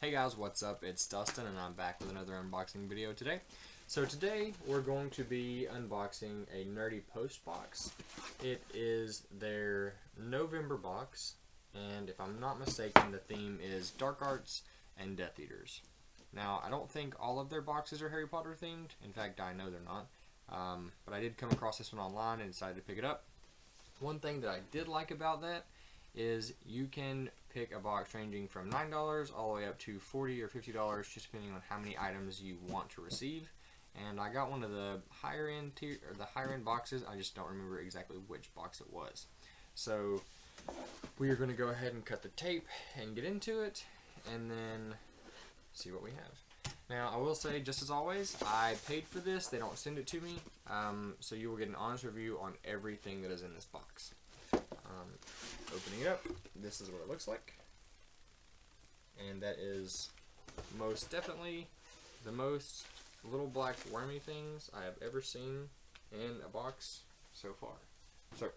Hey guys, what's up? It's Dustin and I'm back with another unboxing video today. So today we're going to be unboxing a Nerdy Post box. It is their November box, and if I'm not mistaken, the theme is Dark Arts and Death Eaters. Now, I don't think all of their boxes are Harry Potter themed. In fact, I know they're not. But I did come across this one online and decided to pick it up. One thing that I did like about that is you can pick a box ranging from $9 all the way up to $40 or $50, just depending on how many items you want to receive. And I got one of the higher end boxes. I just don't remember exactly which box it was. So we are going to go ahead and cut the tape and get into it, and then see what we have. Now, I will say, just as always, I paid for this. They don't send it to me, so you will get an honest review on everything that is in this box. Opening it up, this is what it looks like, and that is most definitely the most little black wormy things I have ever seen in a box so far. So,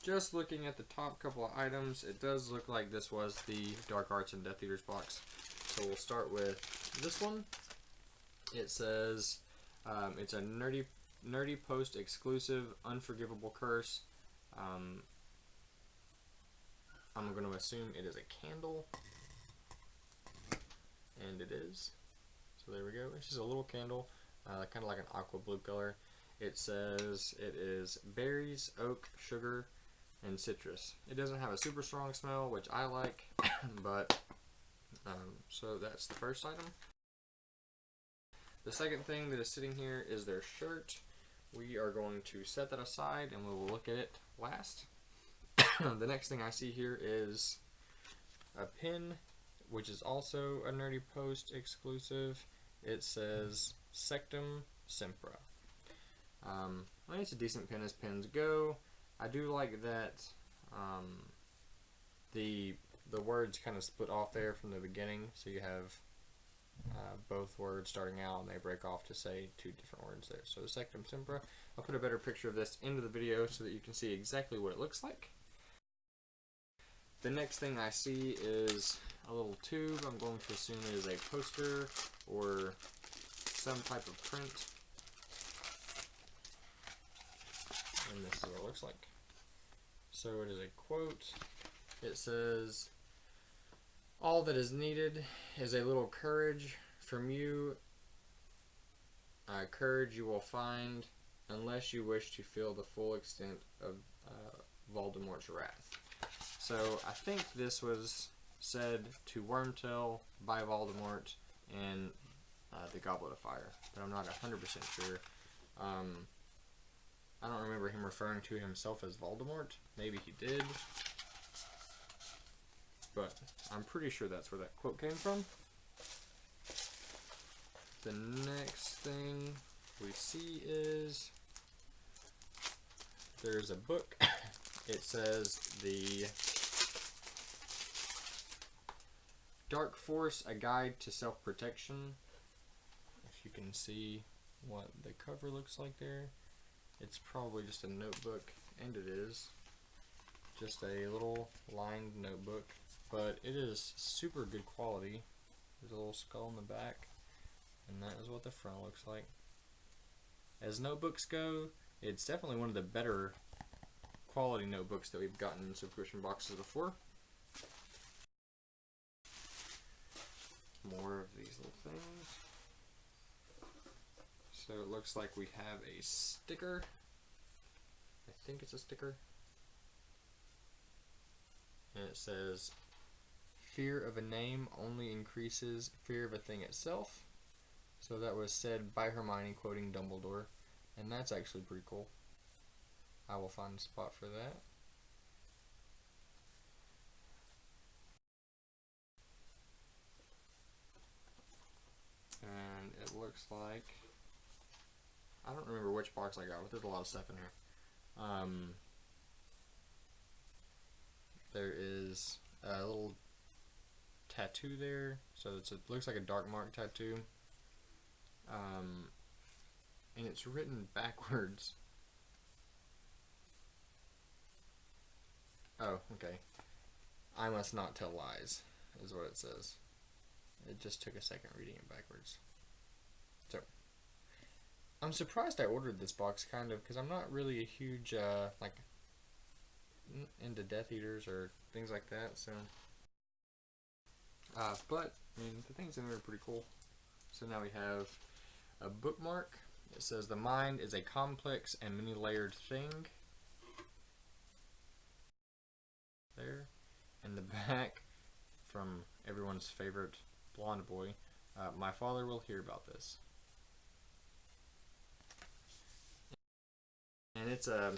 just looking at the top couple of items, it does look like this was the Dark Arts and Death Eaters box. So we'll start with this one. It says it's a Nerdy Post exclusive Unforgivable Curse. I'm going to assume it is a candle, and it is. So there we go. It's just a little candle, kind of like an aqua blue color. It says it is berries, oak, sugar, and citrus. It doesn't have a super strong smell, which I like, but so that's the first item. The second thing that is sitting here is their shirt. We are going to set that aside and we will look at it last. The next thing I see here is a pin, which is also a Nerdy Post exclusive. It says Sectum Sempra. I mean, it's a decent pin as pins go. I do like that the words kind of split off there from the beginning, so you have both words starting out and they break off to say two different words there. So Sectum Sempra. I'll put a better picture of this into the video so that you can see exactly what it looks like. The next thing I see is a little tube. I'm going to assume it is a poster or some type of print. And this is what it looks like. So it is a quote. It says, "All that is needed is a little courage from you. Courage you will find unless you wish to feel the full extent of Voldemort's wrath." So I think this was said to Wormtail by Voldemort in the Goblet of Fire, but I'm not 100% sure. I don't remember him referring to himself as Voldemort. Maybe he did, but I'm pretty sure that's where that quote came from. The next thing we see is there's a book. It says the Dark Force, A Guide to Self-Protection. If you can see what the cover looks like there, it's probably just a notebook, and it is just a little lined notebook, but it is super good quality. There's a little skull in the back, and that is what the front looks like. As notebooks go, it's definitely one of the better quality notebooks that we've gotten in subscription boxes before. More of these little things. So it looks like we have a sticker. I think it's a sticker. And it says, "Fear of a name only increases fear of a thing itself." So that was said by Hermione quoting Dumbledore, and that's actually pretty cool. I will find a spot for that. And it looks like, I don't remember which box I got, but there's a lot of stuff in here. There is a little tattoo there, so it looks like a dark mark tattoo. And it's written backwards. Oh, okay. I must not tell lies is what it says. It just took a second reading it backwards. So, I'm surprised I ordered this box, kind of, because I'm not really a huge, like, into Death Eaters or things like that, so. But, I mean, the things in there are pretty cool. So now we have a bookmark. It says, the mind is a complex and many-layered thing. There. And the back, from everyone's favorite blonde boy, my father will hear about this. And it's I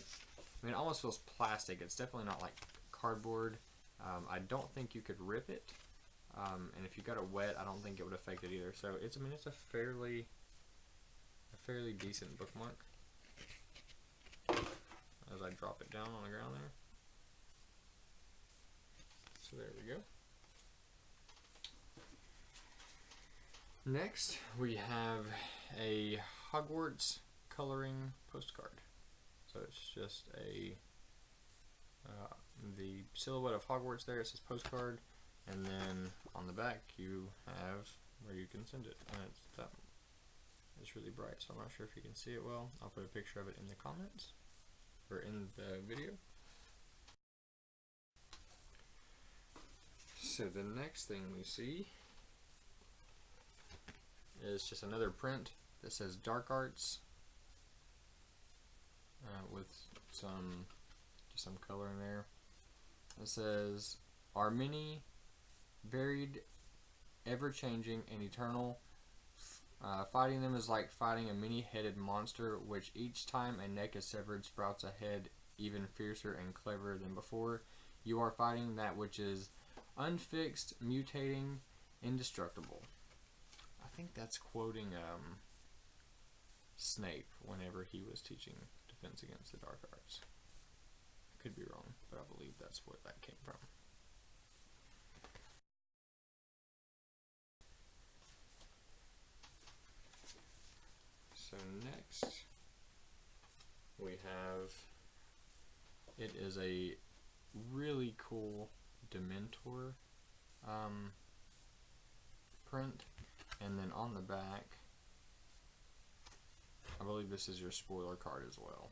mean, it almost feels plastic. It's definitely not like cardboard. I don't think you could rip it. And if you got it wet, I don't think it would affect it either. So it's, I mean, it's a fairly decent bookmark. As I drop it down on the ground there. So there we go. Next, we have a Hogwarts coloring postcard. So it's just a the silhouette of Hogwarts there. It says postcard, and then on the back you have where you can send it. And it's really bright, so I'm not sure if you can see it well. I'll put a picture of it in the comments or in the video. So the next thing we see is just another print that says Dark Arts with some color in there. It says, are many, varied, ever-changing, and eternal. Fighting them is like fighting a many-headed monster, which each time a neck is severed sprouts a head even fiercer and cleverer than before. You are fighting that which is unfixed, mutating, indestructible. I think that's quoting Snape whenever he was teaching Defense Against the Dark Arts. I could be wrong, but I believe that's where that came from. So next we have, it is a really cool Dementor print, and then on the back I believe this is your spoiler card as well.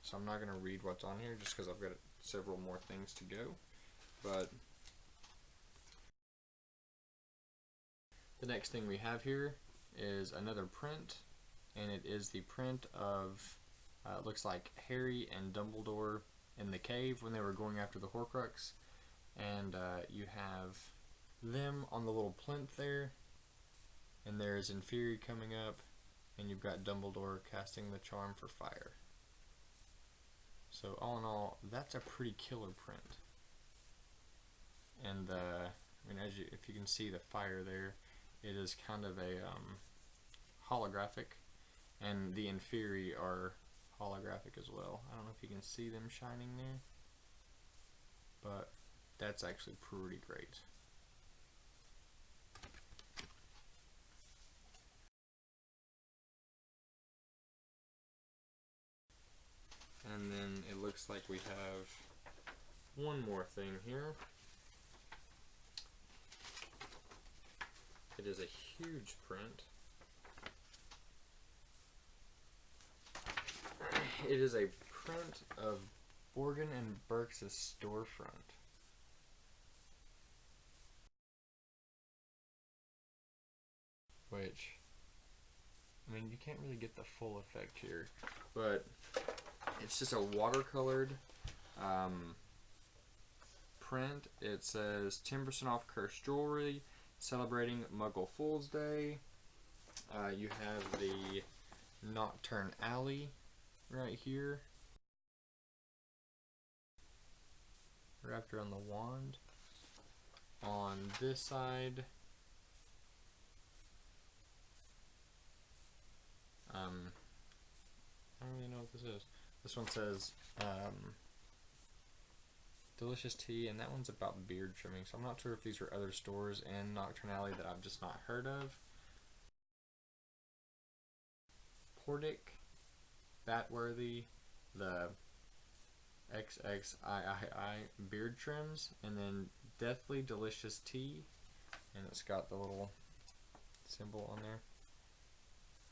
So I'm not going to read what's on here just because I've got several more things to go, but the next thing we have here is another print, and it is the print of it looks like Harry and Dumbledore in the cave when they were going after the Horcrux, and you have them on the little plinth there, and there's Inferi coming up, and you've got Dumbledore casting the charm for fire. So all in all, that's a pretty killer print. And I mean, if you can see the fire there, it is kind of a holographic, and the Inferi are holographic as well. I don't know if you can see them shining there, but that's actually pretty great. And then it looks like we have one more thing here. It is a huge print. It is a print of Borgin and Burke's storefront. Which, I mean, you can't really get the full effect here, but it's just a watercolored print. It says 10% off cursed jewelry, celebrating Muggle Fool's Day. You have the Nocturne Alley right here, wrapped around the wand. On this side, I don't really know what this is. This one says delicious tea, and that one's about beard trimming, so I'm not sure if these are other stores in Nocturne Alley that I've just not heard of. Pordic, Batworthy, the XXIII beard trims, and then Deathly Delicious Tea, and it's got the little symbol on there.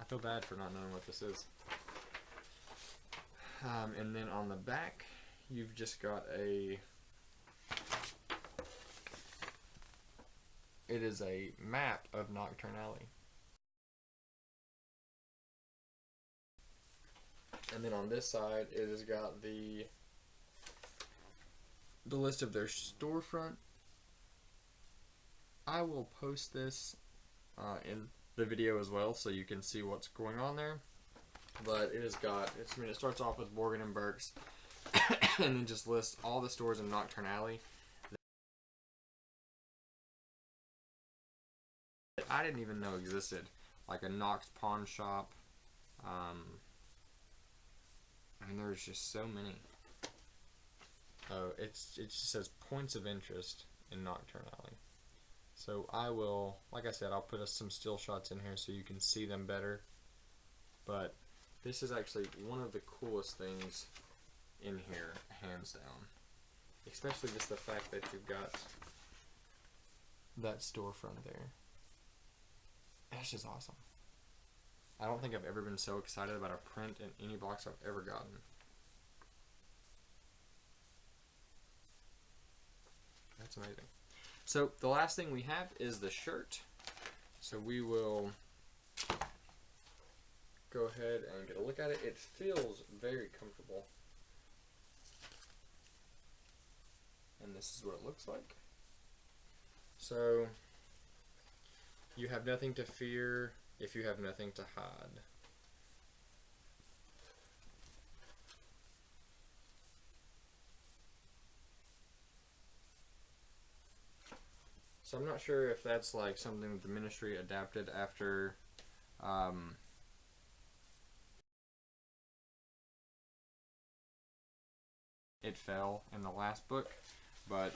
I feel bad for not knowing what this is. And then on the back, you've just got it is a map of Nocturne Alley. And then on this side, it has got the list of their storefront. I will post this in the video as well, so you can see what's going on there. But it has got, it starts off with Morgan and Burke's, and then just lists all the stores in Nocturne Alley that I didn't even know existed, like a Knox Pawn Shop. And there's just so many. Oh, it just says points of interest in Nocturne Alley. So I will, like I said, I'll put some still shots in here so you can see them better. But this is actually one of the coolest things in here, hands down. Especially just the fact that you've got that storefront there. That's just awesome. I don't think I've ever been so excited about a print in any box I've ever gotten. That's amazing. So the last thing we have is the shirt. So we will go ahead and get a look at it. It feels very comfortable. And this is what it looks like. So you have nothing to fear if you have nothing to hide. So I'm not sure if that's like something that the ministry adapted after it fell in the last book, but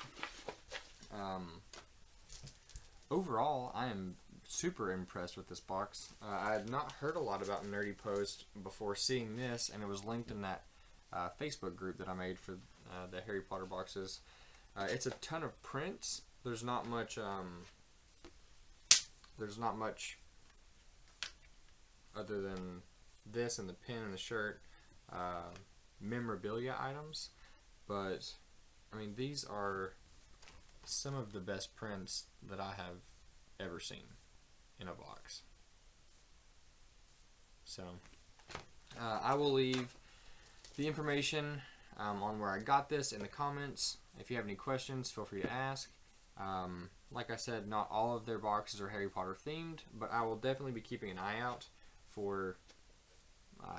overall I am super impressed with this box. I had not heard a lot about Nerdy Post before seeing this, and it was linked in that Facebook group that I made for the Harry Potter boxes. It's a ton of prints. There's not much other than this and the pin and the shirt, memorabilia items, but I mean, these are some of the best prints that I have ever seen in a box. So I will leave the information on where I got this in the comments. If you have any questions, feel free to ask. Like I said, not all of their boxes are Harry Potter themed, but I will definitely be keeping an eye out for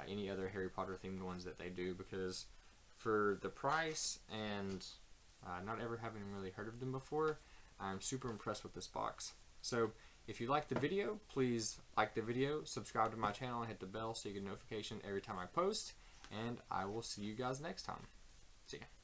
any other Harry Potter themed ones that they do, because for the price and not ever having really heard of them before, I'm super impressed with this box. So if you liked the video, please like the video, subscribe to my channel, and hit the bell so you get a notification every time I post, and I will see you guys next time. See ya.